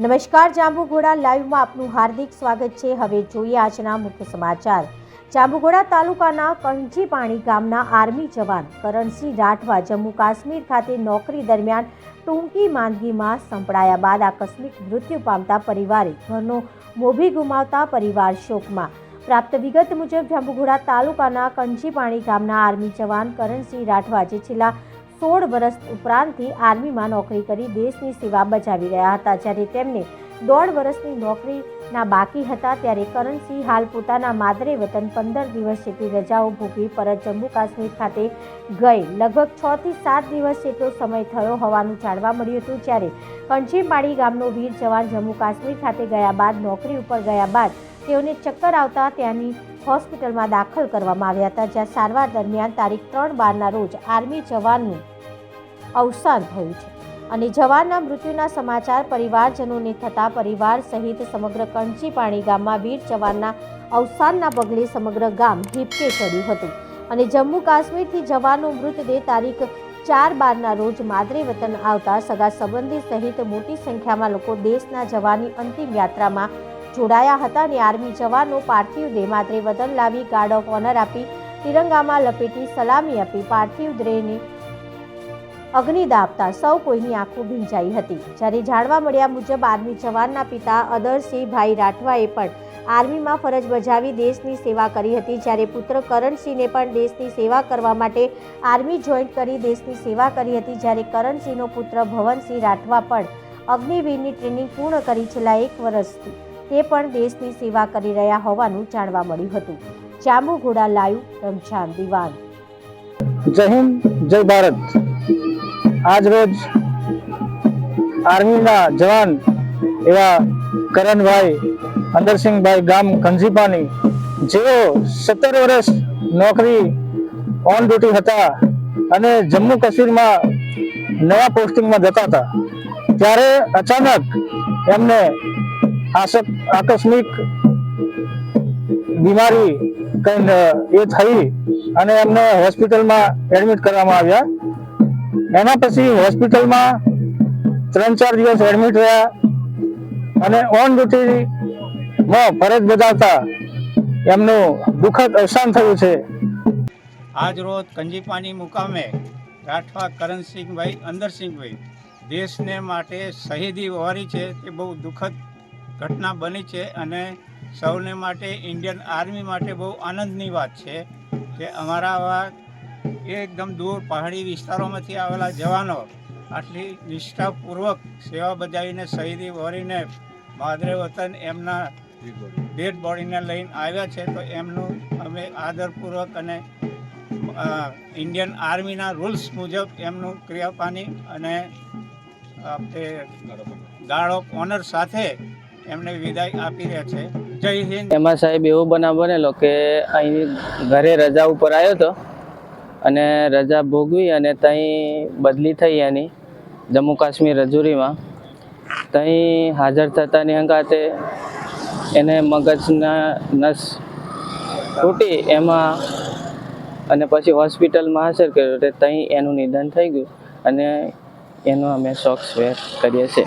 નમસ્કાર, જાંબુઘોડા લાઈવમાં આપનું હાર્દિક સ્વાગત છે। હવે જોઈએ આજના મુખ્ય સમાચાર। જાંબુઘોડા તાલુકાના કંજીપાણી ગામના આર્મી જવાન કરણસિંહ રાઠવા જમ્મુ કાશ્મીર ખાતે નોકરી દરમિયાન ટૂંકી માંદગીમાં સંપડાયા બાદ આકસ્મિક મૃત્યુ પામતા પરિવારે ઘરનો મોભી ગુમાવતા પરિવાર શોકમાં। પ્રાપ્ત વિગત મુજબ જાંબુઘોડા તાલુકાના કંજીપાણી ગામના આર્મી જવાન કરણસિંહ રાઠવા જે છેલ્લા 16 વર્ષ ઉપરાંતથી આર્મીમાં નોકરી કરી દેશની સેવા બજાવી રહ્યા હતા, જ્યારે તેમને 1.5 વર્ષની નોકરીના બાકી હતા, ત્યારે કરણસિંહ હાલ પોતાના માદરે વતન 15 દિવસ જેટલી રજાઓ ભોગવી પરત જમ્મુ કાશ્મીર ખાતે ગઈ લગભગ 6 થી 7 દિવસ જેટલો સમય થયો હોવાનું જાણવા મળ્યું હતું। જ્યારે કંજીપાણી ગામનો વીર જવાન જમ્મુ કાશ્મીર ખાતે ગયા બાદ નોકરી ઉપર ગયા બાદ તેઓને ચક્કર આવતા ત્યાંની હોસ્પિટલમાં દાખલ કરવામાં આવ્યા હતા, જ્યાં સારવાર દરમિયાન તારીખ 3/12ના રોજ આર્મી જવાનનું અવસાન થયું છે અને જવાનના મૃત્યુના સમાચાર પરિવારજનોને થતા પરિવાર સહિત સમગ્ર કંજીપાણી ગામમાં વીર જવાનના અવસાનના પગલે સમગ્ર ગામ હિપકે ચડ્યું હતું અને જમ્મુ કાશ્મીરથી જવાનનો મૃતદેહ તારીખ 4/12ના રોજ માદરે વતન આવતા સગા સંબંધી સહિત મોટી સંખ્યામાં લોકો દેશના જવાનની અંતિમ યાત્રામાં જોડાયા હતા અને આર્મી જવાનનો પાર્થિવ દેહ માદરે વતન લાવી ગાર્ડ ઓફ ઓનર આપી તિરંગામાં લપેટી સલામી આપી પાર્થિવ દેહને અગ્નિદાહ આપતા સૌ કોઈની આંખો ભીંજાઈ હતી। જ્યારે જાણવા મળ્યા મુજબ આર્મી જવાનના પિતા અદરસિંહભાઈ રાઠવાએ પણ આર્મીમાં ફરજ બજાવી દેશની સેવા કરી હતી, જ્યારે પુત્ર કરણસિંહને પણ દેશની સેવા કરવા માટે આર્મી જોઈન કરી દેશની સેવા કરી હતી। જ્યારે કરણસિંહનો પુત્ર ભવનસિંહ રાઠવા પણ અગ્નિવીરની ટ્રેનિંગ પૂર્ણ કરી છેલ્લા 1 વર્ષથી તે પણ દેશની સેવા કરી રહ્યા હોવાનું જાણવા મળ્યું હતું। જાંબુઘોડા લાઈવ રમજાન દિવાન। જય હિન્દ, જય ભારત। આજ રોજ આર્મીના જવાન એવા કરણભાઈ અંદરસિંહભાઈ ગામ કંજીપાણી, જેઓ 17 વર્ષ નોકરી ઓન ડ્યુટી હતા અને જમ્મુ કાશ્મીરમાં નવા પોસ્ટિંગમાં જતા હતા, ત્યારે અચાનક એમને આકસ્મિક બીમારી એ થઈ અને એમને હોસ્પિટલમાં એડમિટ કરવામાં આવ્યા। એના પછી હોસ્પિટલમાં 3-4 દિવસ એડમિટ રહ્યા અને ઓન ડ્યુટીમાં ફરજ બજાવતા એમનું દુઃખદ અવસાન થયું છે। આજ રોજ કંજીપાણી મુકામે રાઠવા કરણસિંહભાઈ અંદરસિંહભાઈ દેશને માટે શહીદી વહોરી છે, તે બહુ દુઃખદ ઘટના બની છે અને સૌને માટે ઇન્ડિયન આર્મી માટે બહુ આનંદની વાત છે કે અમારા આવા એકદમ દૂર પહાડી વિસ્તારોમાંથી આવેલા જવાનો આટલી નિષ્ઠાપૂર્વક સેવા બજાવીને શહીદી વહોરીને માદરે વતન એમના ડેડ બોડીને લઈને આવ્યા છે, તો એમનું અમે આદરપૂર્વક અને ઇન્ડિયન આર્મીના રૂલ્સ મુજબ એમનું ક્રિયાપાની અને ગાર્ડ ઓફ ઓનર સાથે એમને વિદાય આપી રહ્યા છે। જય હિન્દ। એમાં સાહેબ એવો બનાવ બનેલો કે અહીં ઘરે રજા ઉપર આવ્યો હતો અને રજા ભોગવી અને ત્યાં બદલી થઈ એની જમ્મુ કાશ્મીર રજૂરીમાં। ત્યાં હાજર થતાની હંગાતે એને મગજના નસ તૂટી એમાં અને પછી હોસ્પિટલમાં હાજર કર્યો, એટલે ત્યાં એનું નિધન થઈ ગયું અને એનો અમે શોક વ્યક્ત કરીએ છીએ।